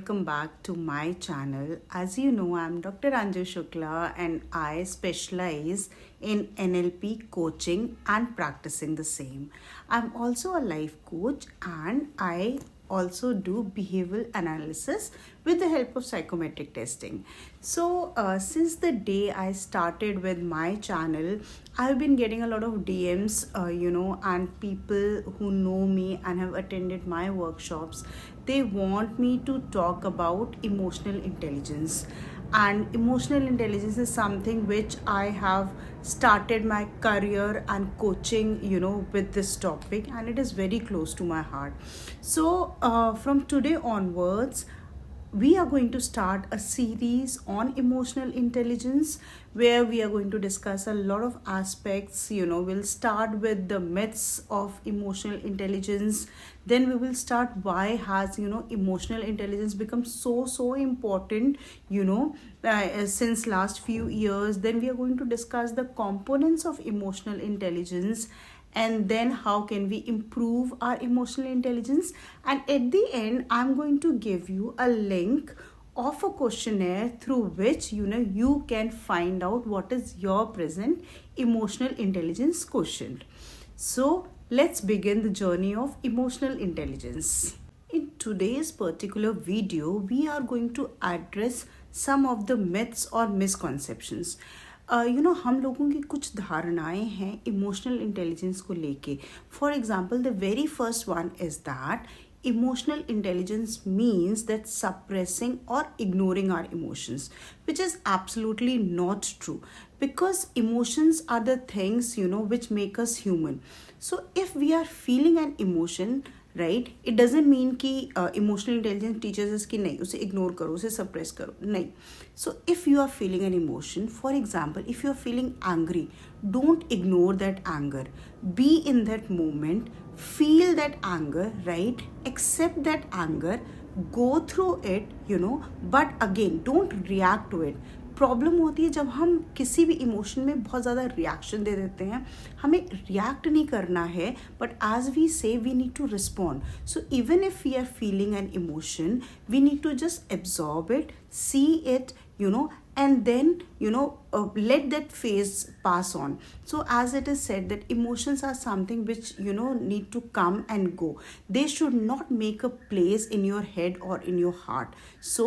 welcome back to my channel. As you know, I'm Dr. Anju Shukla and I specialize in NLP coaching and practicing the same. I'm also a life coach and I also do behavioral analysis with the help of psychometric testing. So since the day I started with my channel, I've been getting a lot of DMs, and people who know me and have attended my workshops, they want me to talk about emotional intelligence. And emotional intelligence is something which I have started my career and coaching, with this topic, and it is very close to my heart. So from today onwards, we are going to start a series on emotional intelligence where we are going to discuss a lot of aspects. We'll start with the myths of emotional intelligence, then we will start why has emotional intelligence become so important, since last few years. Then we are going to discuss the components of emotional intelligence, and then how can we improve our emotional intelligence. And at the end, I'm going to give you a link of a questionnaire through which you can find out what is your present emotional intelligence quotient. So let's begin the journey of emotional intelligence. In today's particular video, we are going to address some of the myths or misconceptions. हम लोगों की कुछ धारणाएं हैं emotional intelligence को लेके. For example, the very first one is that emotional intelligence means that suppressing or ignoring our emotions, which is absolutely not true, because emotions are the things which make us human. So if we are feeling an emotion, right, it doesn't mean कि emotional intelligence teaches us कि नहीं उसे ignore करो, उसे suppress करो, नहीं. So if you are feeling an emotion, for example, if you are feeling angry, don't ignore that anger. Be in that moment, feel that anger, right, accept that anger, go through it, but again don't react to it. Problem होती है जब हम किसी भी emotion में बहुत ज़्यादा reaction दे देते हैं. हमें रिएक्ट नहीं करना है, but as we say we need to respond. So even if we are feeling an emotion, we need to just absorb it, see it, and then let that phase pass on. So as it is said that emotions are something which need to come and go. They should not make a place in your head or in your heart. So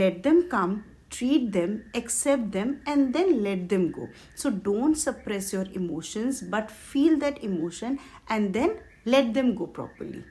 let them come, treat them, accept them, and then let them go. So don't suppress your emotions, but feel that emotion and then let them go properly.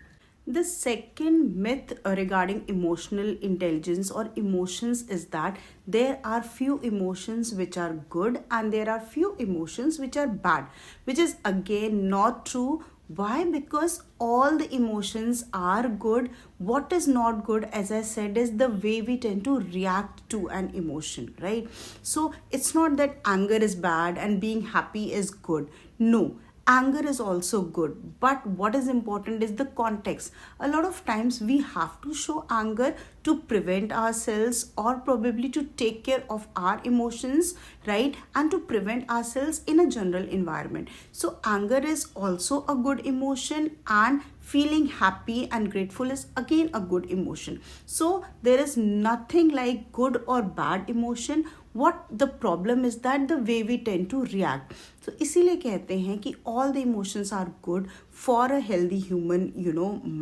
The second myth regarding emotional intelligence or emotions is that there are few emotions which are good and there are few emotions which are bad, which is again not true. Why? Because all the emotions are good. What is not good, as I said, is the way we tend to react to an emotion, right? So it's not that anger is bad and being happy is good. No. Anger is also good, but what is important is the context. A lot of times we have to show anger to prevent ourselves or probably to take care of our emotions, right? And to prevent ourselves in a general environment. So anger is also a good emotion, and feeling happy and grateful is again a good emotion. So there is nothing like good or bad emotion. What the problem is that the way we tend to react. So इसीलिए कहते हैं कि all the emotions are good for a healthy human,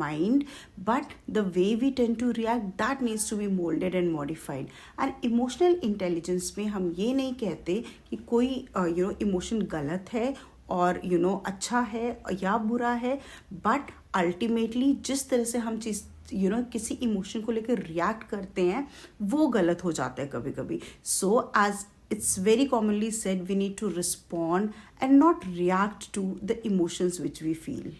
mind, but the way we tend to react, that needs to be molded and modified. And emotional intelligence में हम ये नहीं कहते कि कोई emotion गलत है और अच्छा है या बुरा है, but ultimately जिस तरह से हम चीज़ किसी इमोशन को लेकर रिएक्ट करते हैं वो गलत हो जाता है कभी कभी. So as it's very commonly said, we need to respond and not react to the emotions which we feel.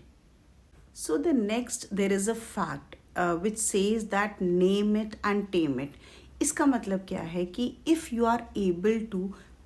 So the next, there is a fact which says that name it and tame it. इसका मतलब क्या है कि if you are able to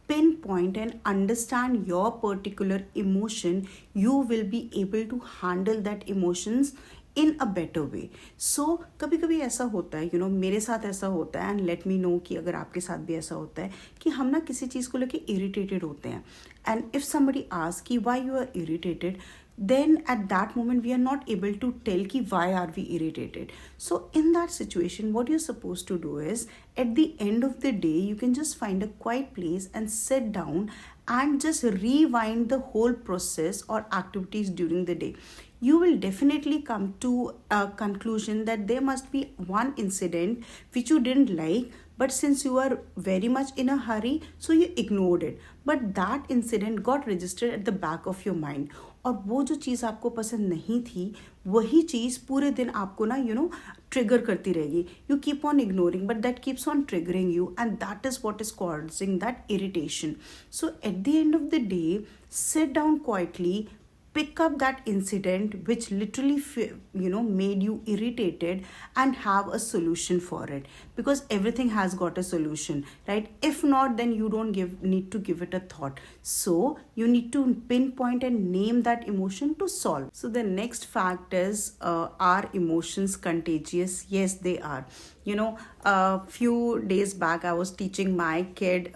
pinpoint and understand your particular emotion, you will be able to handle that emotions in a better way. So कभी कभी ऐसा होता है, मेरे साथ ऐसा होता है, एंड लेट मी नो कि अगर आपके साथ भी ऐसा होता है कि हम ना किसी चीज़ को लेके इरिटेटेड होते हैं, एंड इफ समबडी आस्क कि why you are irritated, then at that moment we are not able to tell ki why are we irritated. So in that situation, what you're supposed to do is, at the end of the day, you can just find a quiet place and sit down and just rewind the whole process or activities during the day. You will definitely come to a conclusion that there must be one incident which you didn't like, but since you are very much in a hurry, so you ignored it, but that incident got registered at the back of your mind. और वो जो चीज़ आपको पसंद नहीं थी, वही चीज़ पूरे दिन आपको ना ट्रिगर करती रहेगी. You keep on ignoring, but that keeps on triggering you, and that is what is causing that irritation. So at the end of the day, sit down quietly, pick up that incident which literally made you irritated, and have a solution for it, because everything has got a solution, right? If not, then you don't need to give it a thought. So you need to pinpoint and name that emotion to solve. So the next fact is, are emotions contagious? Yes, they are. A few days back I was teaching my kid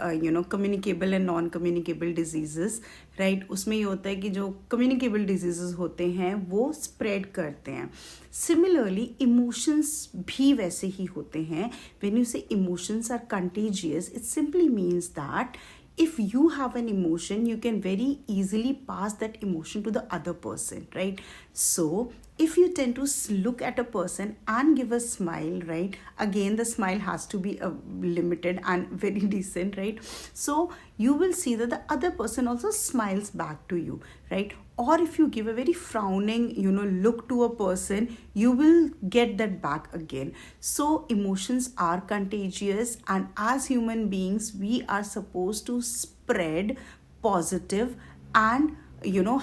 communicable and non-communicable diseases, right? उसमें ये होता है कि जो communicable diseases होते हैं वो spread करते हैं. Similarly, emotions भी वैसे ही होते हैं. When you say emotions are contagious, it simply means that if you have an emotion, you can very easily pass that emotion to the other person, right? So if you tend to look at a person and give a smile, right? Again, the smile has to be limited and very decent, right? So you will see that the other person also smiles back to you, right? Or if you give a very frowning look to a person, you will get that back again. So emotions are contagious, and as human beings, we are supposed to spread positive and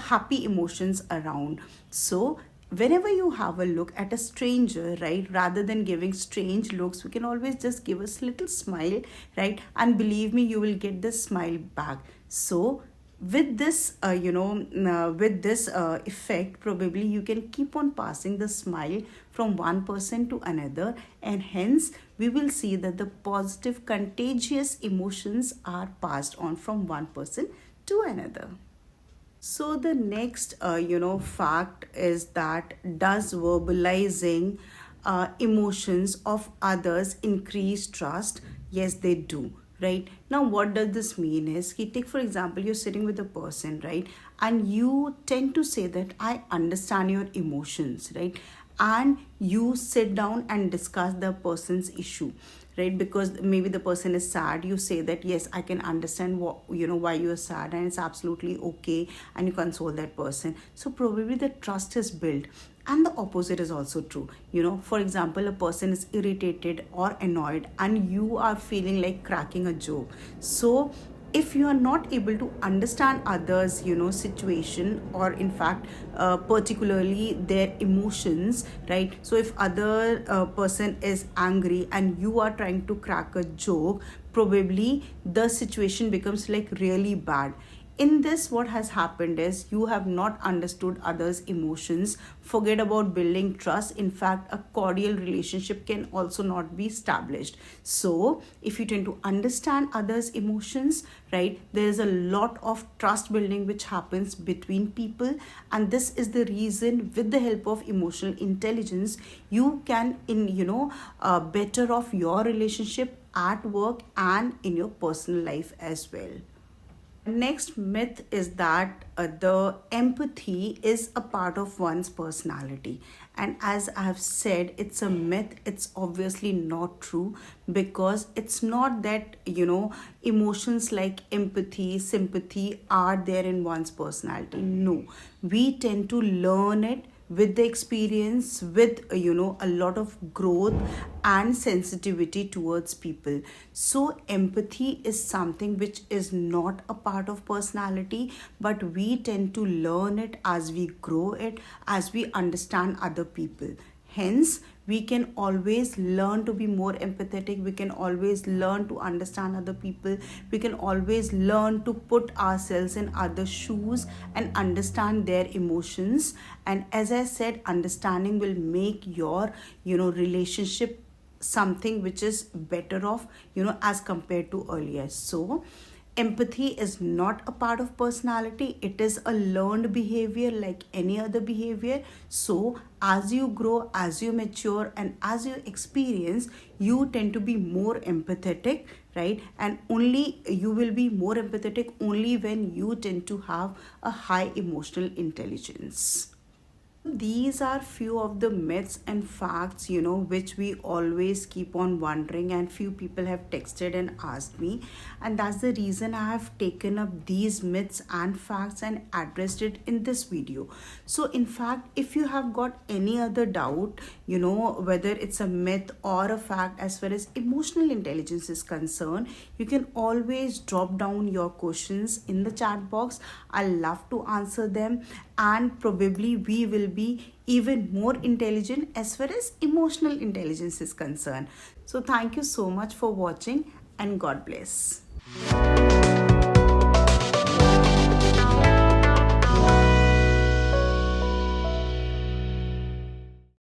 happy emotions around. So whenever you have a look at a stranger, right, rather than giving strange looks, we can always just give us a little smile, right? And believe me, you will get the smile back. So with this effect, probably you can keep on passing the smile from one person to another, and hence we will see that the positive contagious emotions are passed on from one person to another. So the next fact is that, does verbalizing emotions of others increase trust? Yes, they do. Right now, what does this mean is, take for example, you're sitting with a person, right, and you tend to say that I understand your emotions, right, and you sit down and discuss the person's issue, right? Because maybe the person is sad, you say that yes, I can understand what why you are sad, and it's absolutely okay, and you console that person. So probably the trust is built. And the opposite is also true. For example, a person is irritated or annoyed, and you are feeling like cracking a joke. So if you are not able to understand others situation, or in fact particularly their emotions, right? So if other person is angry and you are trying to crack a joke, probably the situation becomes like really bad. In this, what has happened is, you have not understood others' emotions. Forget about building trust. In fact, a cordial relationship can also not be established. So if you tend to understand others' emotions, right, there is a lot of trust building which happens between people. And this is the reason, with the help of emotional intelligence, you can better off your relationship at work and in your personal life as well. Next myth is that the empathy is a part of one's personality. And as I have said, it's a myth. It's obviously not true, because it's not that, emotions like empathy, sympathy are there in one's personality. No, we tend to learn it with the experience, with a lot of growth and sensitivity towards people. So empathy is something which is not a part of personality, but we tend to learn it as we grow it, as we understand other people. Hence, we can always learn to be more empathetic. We can always learn to understand other people. We can always learn to put ourselves in other shoes and understand their emotions. And as I said, understanding will make your, relationship something which is better off, as compared to earlier. So empathy is not a part of personality, it is a learned behavior like any other behavior. So as you grow, as you mature, and as you experience, you tend to be more empathetic, right? And only you will be more empathetic only when you tend to have a high emotional intelligence. These are few of the myths and facts, which we always keep on wondering, and few people have texted and asked me, and that's the reason I have taken up these myths and facts and addressed it in this video. So in fact, if you have got any other doubt, whether it's a myth or a fact as far as emotional intelligence is concerned, you can always drop down your questions in the chat box. I love to answer them, and probably we will be even more intelligent as far as emotional intelligence is concerned. So thank you so much for watching, and God bless.